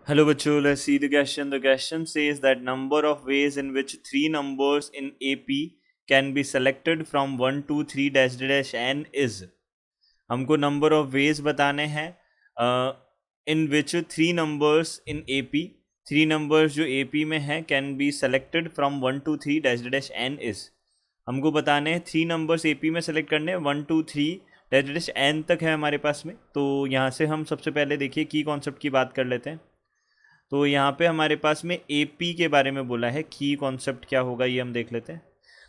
Hello bachcho, let's see the question. The question says that number of ways in which three numbers in AP can be selected from 1 to 3 dash dash n is. हमको number of ways बताने हैं in which three numbers in AP, three numbers जो AP में हैं can be selected from 1 to 3 dash dash n is. हमको बताने हैं three numbers AP में सेलेक्ट करने हैं 1 2 3 डैश डैश n तक है हमारे पास में. तो यहाँ से हम सबसे पहले देखिए की कॉन्सेप्ट की बात कर लेते हैं. तो यहाँ पे हमारे पास में AP के बारे में बोला है. की कॉन्सेप्ट क्या होगा ये हम देख लेते हैं.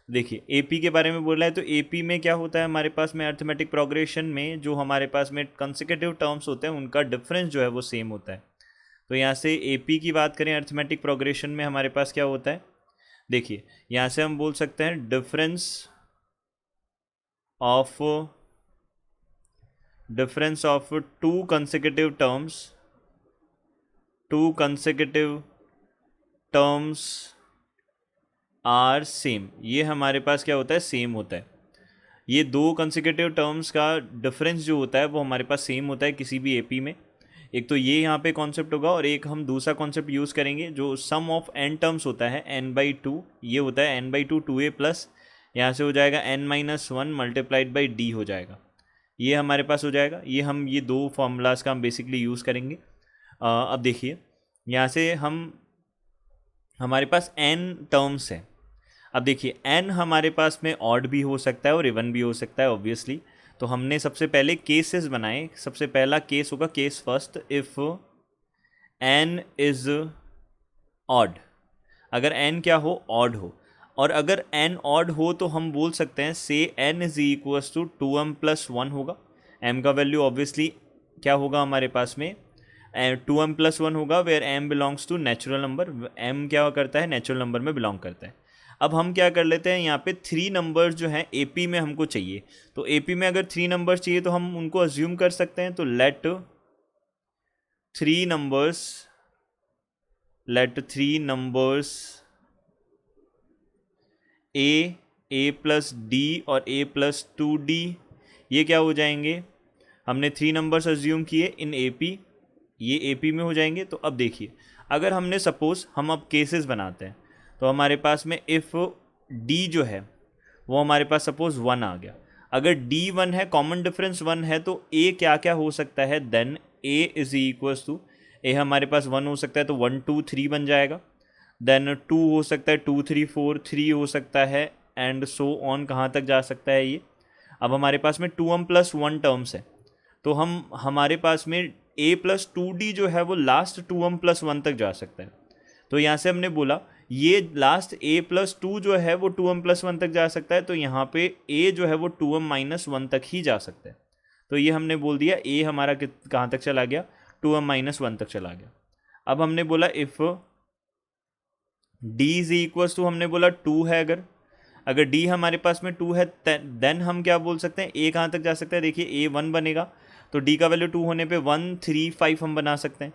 देखिए AP के बारे में बोला है तो AP में क्या होता है हमारे पास में अर्थमेटिक प्रोग्रेशन में जो हमारे पास में कंसेक्यूटिव टर्म्स होते हैं उनका डिफरेंस जो है वो सेम होता है. तो यहाँ से AP की बात करें अर्थमेटिक प्रोग्रेशन में हमारे पास क्या होता है. देखिए यहाँ से हम बोल सकते हैं difference of two consecutive terms are same. ये हमारे पास क्या होता है सेम होता है. ये दो कंसेक्यूटिव टर्म्स का डिफरेंस जो होता है वो हमारे पास सेम होता है किसी भी AP में. एक तो ये यहाँ पे कॉन्सेप्ट होगा और एक हम दूसरा कॉन्सेप्ट यूज़ करेंगे जो सम ऑफ n टर्म्स होता है n/2. ये होता है n/2 2a प्लस यहाँ से हो जाएगा n-1 मल्टीप्लाइड बाई d हो जाएगा. ये हमारे पास हो जाएगा. ये दो फार्मूलाज का हम बेसिकली यूज़ करेंगे. अब देखिए यहाँ से हमारे पास n टर्म्स है. अब देखिए n हमारे पास में ऑड भी हो सकता है और इवन भी हो सकता है ऑब्वियसली. तो हमने सबसे पहले केसेस बनाए. सबसे पहला केस होगा case first, if n is odd. अगर n क्या हो ऑड हो. और अगर n ऑड हो तो हम बोल सकते हैं से n is equals to 2m+1 होगा. m का वैल्यू ऑब्वियसली क्या होगा हमारे पास में 2m+1 होगा where m belongs to natural number. m क्या करता है नेचुरल नंबर में बिलोंग करता है. अब हम क्या कर लेते हैं यहाँ पे थ्री नंबर्स जो हैं AP में हमको चाहिए. तो AP में अगर थ्री नंबर्स चाहिए तो हम उनको अज्यूम कर सकते हैं. तो late three numbers A plus D और A प्लस 2D ये क्या हो जाएंगे. हमने थ्री नंबर्स अज्यूम किए इन AP, ये AP में हो जाएंगे. तो अब देखिए अगर हमने सपोज हम अब केसेस बनाते हैं तो हमारे पास में इफ़ D जो है वो हमारे पास सपोज 1 आ गया. अगर D 1 है, कॉमन डिफरेंस 1 है, तो A क्या क्या हो सकता है. Then A is equals to A हमारे पास 1 हो सकता है तो 1 2 3 बन जाएगा. देन 2 हो सकता है 2 3 4 3 हो सकता है एंड सो ऑन. कहाँ तक जा सकता है ये. अब हमारे पास में 2m+1 टर्म्स है तो हमारे पास में A प्लस 2D जो है वो लास्ट 2m+1 तक जा सकता है. तो यहाँ से हमने बोला ये लास्ट A प्लस 2 जो है वो 2m+1 तक जा सकता है. तो यहाँ पे A जो है वो 2m-1 तक ही जा सकता है. तो ये हमने बोल दिया A हमारा कहाँ तक चला गया 2m-1 तक चला गया. अब हमने बोला if D is equals to हमने बोला 2 है. अगर D हमारे पास में 2 है देन हम क्या बोल सकते हैं A कहाँ तक जा सकता है. देखिए A 1 बनेगा तो D का वैल्यू 2 होने पे 1 3 5 हम बना सकते हैं.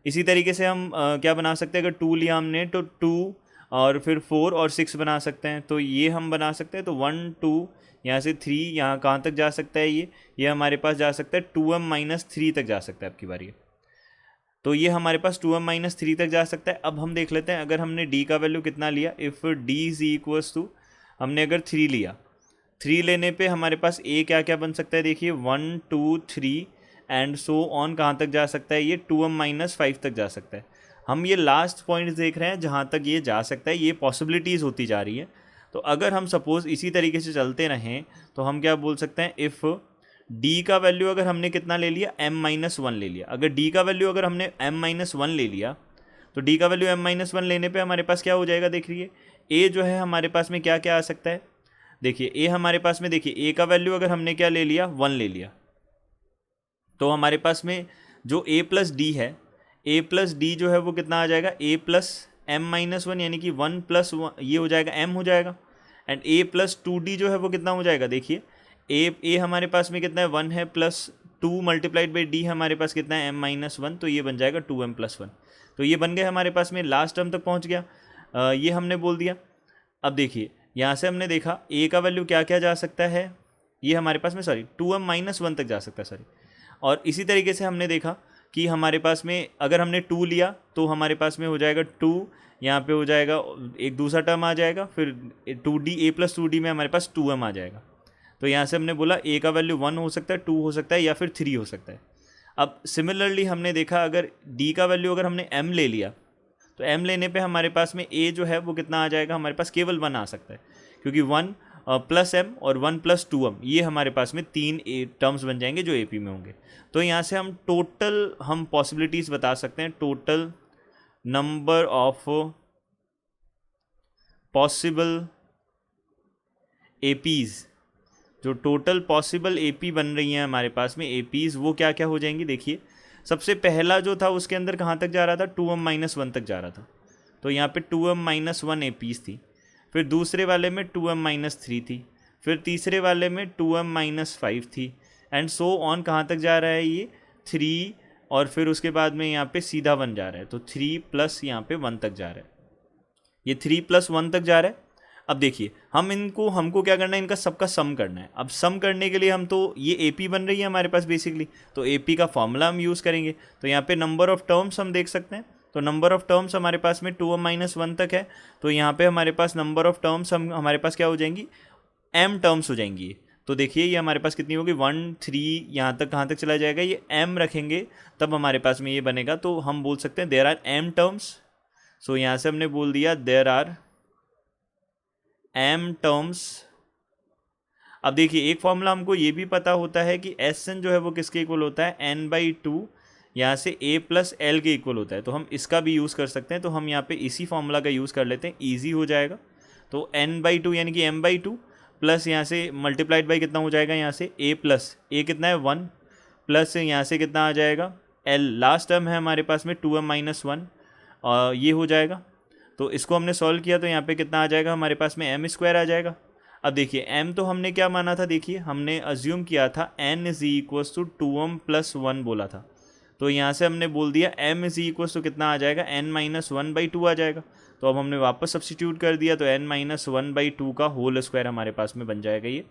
इसी तरीके से हम क्या बना सकते हैं. अगर 2 लिया हमने तो 2 और फिर 4 और 6 बना सकते हैं. तो ये हम बना सकते हैं. तो 1 2 यहाँ से 3 यहाँ कहाँ तक जा सकता है ये हमारे पास जा सकता है 2m-3 तक जा सकता है आपकी बारी. तो ये हमारे पास 2m-3 तक जा सकता है. अब हम देख लेते हैं अगर हमने D का वैल्यू कितना लिया. If D is equals to हमने अगर 3 लिया, 3 लेने पे हमारे पास A क्या क्या बन सकता है. देखिए 1 2 3 एंड सो ऑन कहाँ तक जा सकता है ये 2m-5 तक जा सकता है. हम ये लास्ट पॉइंट देख रहे हैं जहाँ तक ये जा सकता है. ये पॉसिबिलिटीज़ होती जा रही है. तो अगर हम सपोज़ इसी तरीके से चलते रहें तो हम क्या बोल सकते हैं इफ़ D का वैल्यू अगर हमने कितना ले लिया m-1 ले लिया. अगर D का वैल्यू अगर हमने m-1 ले लिया तो D का वैल्यू m-1 लेने पे हमारे पास क्या हो जाएगा. देखिए A जो है हमारे पास में क्या क्या आ सकता है. देखिए A हमारे पास में देखिए A का वैल्यू अगर हमने क्या ले लिया 1 ले लिया तो हमारे पास में जो A प्लस D है A प्लस D जो है वो कितना आ जाएगा A प्लस m-1 यानी कि 1 प्लस ये हो जाएगा m हो जाएगा. एंड A प्लस 2D जो है वो कितना हो जाएगा. देखिए A हमारे पास में कितना है 1 है प्लस 2 मल्टीप्लाइड बाई D हमारे पास कितना है m-1. तो ये बन जाएगा 2m+1. तो ये बन गए हमारे पास में लास्ट टर्म तक पहुँच गया. ये हमने बोल दिया. अब देखिए यहाँ से हमने देखा A का वैल्यू क्या क्या जा सकता है. ये हमारे पास में 2m-1 तक जा सकता है. और इसी तरीके से हमने देखा कि हमारे पास में अगर हमने 2 लिया तो हमारे पास में हो जाएगा 2, यहाँ पे हो जाएगा एक दूसरा टर्म आ जाएगा, फिर 2d a प्लस 2d में हमारे पास 2m आ जाएगा। तो यहाँ से हमने बोला a का वैल्यू 1 हो सकता है, 2 हो सकता है या फिर 3 हो सकता है। अब सिमिलरली हमने देखा अगर d का वैल्यू अगर हमने m ले लिया तो m लेने पे हमारे पास में a जो है वो कितना आ जाएगा, हमारे पास केवल 1 आ सकता है, क्योंकि 1 प्लस m और 1 प्लस 2m ये हमारे पास में 3 टर्म्स बन जाएंगे जो AP में होंगे। तो यहाँ से हम टोटल हम पॉसिबिलिटीज़ बता सकते हैं, total number of possible APs, जो टोटल पॉसिबल AP बन रही हैं हमारे पास में APs, वो क्या क्या हो जाएंगी। देखिए सबसे पहला जो था उसके अंदर कहाँ तक जा रहा था, 2m-1 तक जा रहा था, तो यहाँ पे 2m-1 APs थी। फिर दूसरे वाले में 2m-3 थी, फिर तीसरे वाले में 2m-5 थी, एंड सो ऑन कहाँ तक जा रहा है ये 3, और फिर उसके बाद में यहाँ पे सीधा 1 जा रहा है, तो 3 प्लस यहाँ पे 1 तक जा रहा है, ये 3 प्लस 1 तक जा रहा है। अब देखिए हमको क्या करना है, इनका सबका सम करना है। अब सम करने के लिए हम तो ये AP बन रही है हमारे पास बेसिकली, तो AP का फॉर्मूला हम यूज़ करेंगे। तो यहाँ पे नंबर ऑफ़ टर्म्स हम देख सकते हैं, तो नंबर ऑफ़ टर्म्स हमारे पास में 2m-1 तक है, तो यहाँ पे हमारे पास नंबर ऑफ़ टर्म्स हमारे पास क्या हो जाएंगी, m टर्म्स हो जाएंगी। तो देखिए ये हमारे पास कितनी होगी, 1 3, यहाँ तक कहाँ तक चला जाएगा, ये m रखेंगे तब हमारे पास में ये बनेगा। तो हम बोल सकते हैं देयर आर m टर्म्स। सो यहाँ से हमने बोल दिया देयर आर m टर्म्स। अब देखिए एक फॉर्मूला हमको ये भी पता होता है कि Sn जो है वो किसके इक्वल होता है, n/2, यहाँ से a प्लस एल के इक्वल होता है, तो हम इसका भी यूज़ कर सकते हैं। तो हम यहाँ पे इसी फॉर्मूला का यूज़ कर लेते हैं, ईजी हो जाएगा। तो n/2 यानी कि m/2 प्लस यहाँ से मल्टीप्लाइड बाई कितना हो जाएगा, यहाँ से a प्लस a कितना है 1, प्लस यहाँ से कितना आ जाएगा l, लास्ट टर्म है हमारे पास में 2m-1, और ये हो जाएगा। तो इसको हमने सॉल्व किया तो यहाँ पे कितना आ जाएगा, हमारे पास में m² आ जाएगा। अब देखिए m तो हमने क्या माना था, देखिए हमने अज्यूम किया था n = 2m+1 बोला था, तो यहाँ से हमने बोल दिया m = कितना आ जाएगा, n-1/2 आ जाएगा। तो अब हमने वापस सब्स्टिट्यूट कर दिया, तो n-1/2 का होल स्क्वायर हमारे पास में बन जाएगा ये।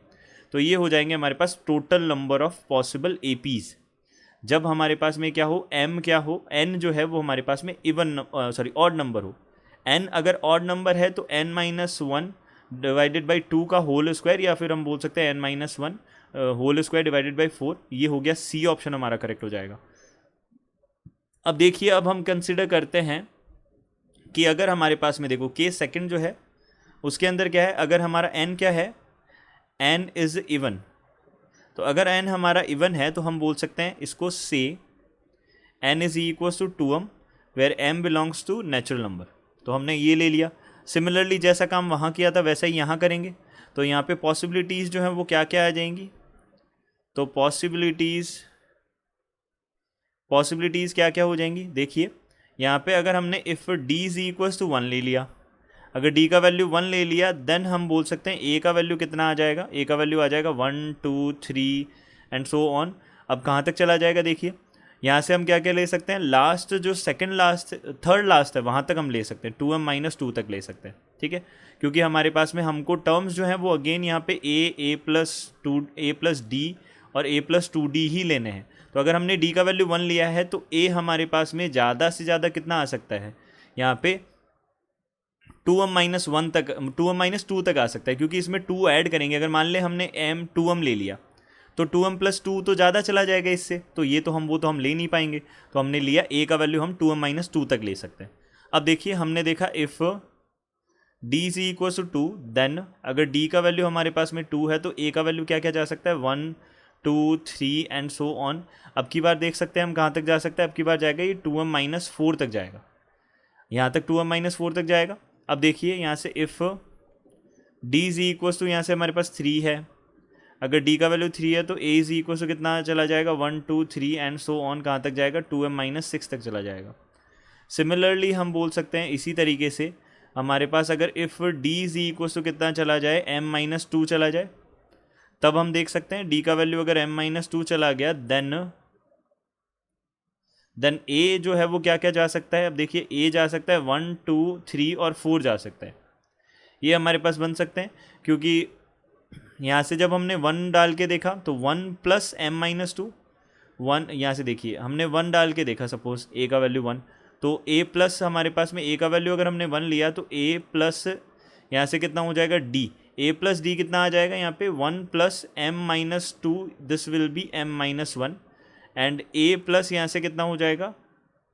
तो ये हो जाएंगे हमारे पास total number of possible APs। जब हमारे पास में क्या हो, m क्या हो, n जो है वो हमारे पास में ऑड नंबर हो। n अगर ऑड नंबर है तो n-1 डिवाइडेड बाई 2 का होल स्क्वायर, या फिर हम बोल सकते हैं n-1 whole square divided by 4। ये हो गया C ऑप्शन हमारा करेक्ट हो जाएगा। अब देखिए अब हम कंसिडर करते हैं कि अगर हमारे पास में देखो केस सेकंड जो है उसके अंदर क्या है, अगर हमारा n क्या है, n इज़ इवन। तो अगर n हमारा इवन है तो हम बोल सकते हैं इसको से n = 2m where m belongs to natural number. तो हमने ये ले लिया। सिमिलरली जैसा काम वहाँ किया था वैसा ही यहाँ करेंगे। तो यहाँ पे पॉसिबिलिटीज़ जो हैं वो क्या क्या आ जाएंगी, तो पॉसिबिलिटीज़ क्या क्या हो जाएंगी। देखिए यहाँ पे अगर हमने इफ़ d = 1 ले लिया, अगर d का वैल्यू 1 ले लिया, देन हम बोल सकते हैं a का वैल्यू कितना आ जाएगा, a का वैल्यू आ जाएगा 1 2 3 एंड सो ऑन। अब कहाँ तक चला जाएगा, देखिए यहाँ से हम क्या क्या ले सकते हैं, लास्ट जो थर्ड लास्ट है वहाँ तक हम ले सकते हैं, 2m-2 तक ले सकते हैं, ठीक है। क्योंकि हमारे पास में हमको टर्म्स जो हैं वो अगेन यहाँ पे a प्लस d और a प्लस 2d ही लेने हैं। तो अगर हमने d का वैल्यू 1 लिया है तो a हमारे पास में ज़्यादा से ज़्यादा कितना आ सकता है, यहाँ पे 2m-1 तक, 2m-2 तक आ सकता है, क्योंकि इसमें 2 ऐड करेंगे। अगर मान ले हमने 2m ले लिया तो 2m+2 तो ज़्यादा चला जाएगा इससे, तो ये तो हम ले नहीं पाएंगे। तो हमने लिया a का वैल्यू हम 2m-2 तक ले सकते हैं। अब देखिए हमने देखा इफ़ d = 2, देन अगर d का वैल्यू हमारे पास में 2 है तो a का वैल्यू क्या क्या जा सकता है, 1 2 3 एंड सो ऑन। अब की बार देख सकते हैं हम कहाँ तक जा सकता है, अब की बार जाएगा ये 2m-4 तक जाएगा, यहाँ तक 2m-4 तक जाएगा। अब देखिए यहाँ से इफ़ d = यहाँ से हमारे पास 3 है, अगर d का वैल्यू 3 है तो a = कितना चला जाएगा, 1 2 3 एंड सो ऑन, कहाँ तक जाएगा, 2m-6 तक चला जाएगा। सिमिलरली हम बोल सकते हैं इसी तरीके से हमारे पास अगर इफ़ d = कितना चला जाए, m-2 चला जाए, तब हम देख सकते हैं d का वैल्यू अगर m-2 चला गया, देन a जो है वो क्या क्या जा सकता है। अब देखिए a जा सकता है 1 2 3 और 4 जा सकता है, ये हमारे पास बन सकते हैं। क्योंकि यहाँ से जब हमने 1 डाल के देखा तो 1 + m-2, 1, यहाँ से देखिए हमने 1 डाल के देखा, सपोज ए का वैल्यू 1, तो ए प्लस हमारे पास में ए का वैल्यू अगर हमने 1 लिया तो ए प्लस यहाँ से कितना हो जाएगा डी, ए प्लस डी कितना आ जाएगा यहाँ पे 1 plus m minus 2, this will be m minus 1, and a plus यहाँ से कितना हो जाएगा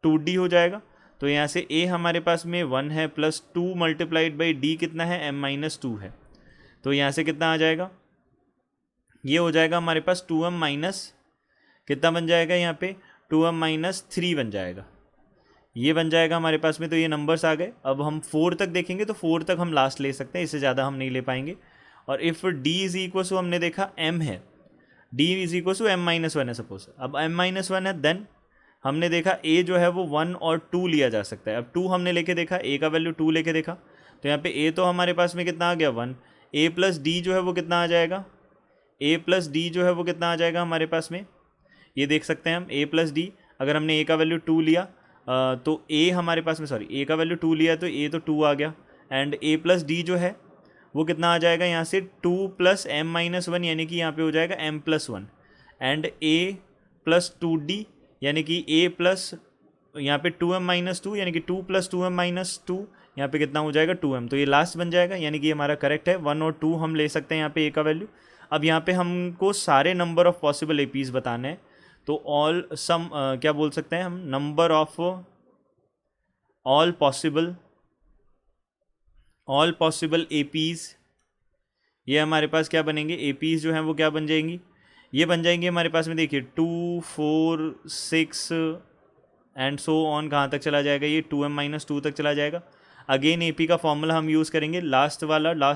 2d हो जाएगा। तो यहाँ से a हमारे पास में 1 है प्लस 2 मल्टीप्लाइड बाई d कितना है m माइनस 2 है। तो यहाँ से कितना आ जाएगा, ये हो जाएगा हमारे पास 2m माइनस कितना बन जाएगा यहाँ पे 2m माइनस 3 बन जाएगा, ये बन जाएगा हमारे पास में। तो ये नंबर्स आ गए। अब हम 4 तक देखेंगे तो 4 तक हम लास्ट ले सकते हैं, इससे ज़्यादा हम नहीं ले पाएंगे। और if d is equal to हमने देखा m है, d is equal to m minus 1 है सपोज, अब m माइनस 1 है, देन हमने देखा a जो है वो 1 और 2 लिया जा सकता है। अब 2 हमने लेके देखा, a का वैल्यू 2 लेके देखा, तो यहाँ पे a तो हमारे पास में कितना आ गया 1, a प्लस डी जो है वो कितना आ जाएगा, a प्लस डी जो है वो कितना आ जाएगा हमारे पास में, ये देख सकते हैं हम a प्लस डी। अगर हमने a का वैल्यू 2 लिया तो a हमारे पास में सॉरी a का वैल्यू 2 लिया तो a तो 2 आ गया, एंड a प्लस डी जो है वो कितना आ जाएगा यहाँ से 2 प्लस m माइनस 1, यानी कि यहाँ पे हो जाएगा m plus 1, and a plus 2d यानी कि a प्लस यहाँ पे 2m माइनस 2 यानी कि 2 प्लस 2m माइनस 2, यहाँ पे कितना हो जाएगा 2m। तो ये लास्ट बन जाएगा, यानी कि हमारा करेक्ट है। 1 और 2 हम ले सकते हैं यहाँ पे a का वैल्यू। अब यहाँ पे हमको सारे नंबर ऑफ पॉसिबल एपीज बताने हैं, तो ऑल सम क्या बोल सकते हैं हम, number of all possible APs, ये हमारे पास क्या बनेंगे, एपीज जो हैं वो क्या बन जाएंगी, ये बन जाएंगे हमारे पास में देखिए 2, 4, 6 एंड सो ऑन, कहाँ तक चला जाएगा ये 2m माइनस 2 तक चला जाएगा। अगेन AP का फॉर्मूला हम यूज़ करेंगे लास्ट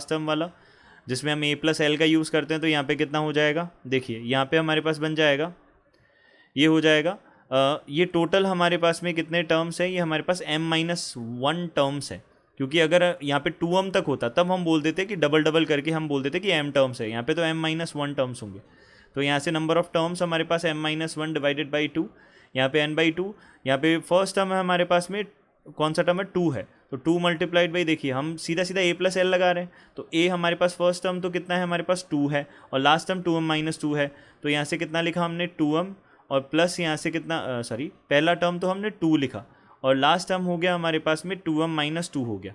टर्म वाला, जिसमें हम a प्लस एल का यूज़ करते हैं। तो यहाँ पे कितना हो जाएगा, देखिए यहाँ पे हमारे पास बन जाएगा, ये हो जाएगा ये टोटल हमारे पास में कितने टर्म्स है, ये हमारे पास m माइनस 1 टर्म्स है, क्योंकि अगर यहाँ पे 2m तक होता तब हम बोल देते कि डबल करके हम बोल देते कि m टर्म्स है, यहाँ पे तो m माइनस 1 टर्म्स होंगे। तो यहाँ से नंबर ऑफ टर्म्स हमारे पास m माइनस 1 डिवाइडेड बाई 2, यहाँ पे n बाई 2, यहाँ पे फर्स्ट टर्म है हमारे पास में कौन सा टर्म है 2 है, तो 2 मल्टीप्लाइड बाई, देखिए हम सीधा a प्लस एल लगा रहे हैं, तो a हमारे पास फर्स्ट टर्म तो कितना है हमारे पास 2 है, और लास्ट टर्म 2m माइनस 2 है। तो यहाँ से कितना लिखा हमने 2m, और प्लस यहाँ से कितना पहला टर्म तो हमने 2 लिखा, और लास्ट टर्म हो गया हमारे पास में 2m माइनस 2 हो गया,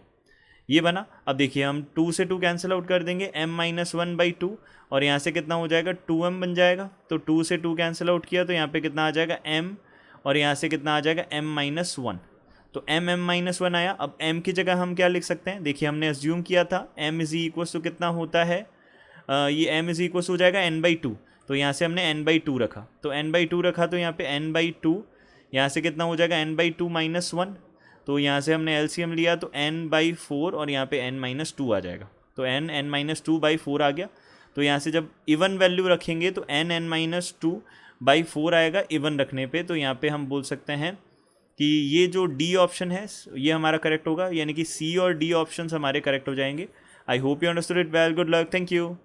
ये बना। अब देखिए हम 2 से 2 कैंसिल आउट कर देंगे, m माइनस 1 बाई 2, और यहाँ से कितना हो जाएगा 2m बन जाएगा। तो 2 से 2 कैंसिल आउट किया तो यहाँ पे कितना आ जाएगा m, और यहाँ से कितना आ जाएगा m माइनस 1, तो m माइनस 1 आया। अब m की जगह हम क्या लिख सकते हैं, देखिए हमने एज्यूम किया था m इज इक्वल टू कितना होता है, ये m इज इक्वल हो जाएगा n बाई 2, तो यहाँ से हमने n बाई 2 रखा, तो n बाई 2 रखा तो यहाँ पे n बाई 2, यहाँ से कितना हो जाएगा n बाई 2 माइनस 1, तो यहाँ से हमने एलसीएम लिया तो n बाई 4, और यहाँ पे n माइनस 2 आ जाएगा, तो n माइनस 2 बाई 4 आ गया। तो यहाँ से जब इवन वैल्यू रखेंगे तो n माइनस 2 बाई 4 आएगा इवन रखने पे। तो यहाँ पे हम बोल सकते हैं कि ये जो डी ऑप्शन है ये हमारा करेक्ट होगा, यानी कि सी और डी ऑप्शंस हमारे करेक्ट हो जाएंगे। I hope you understood it well, good luck, thank you.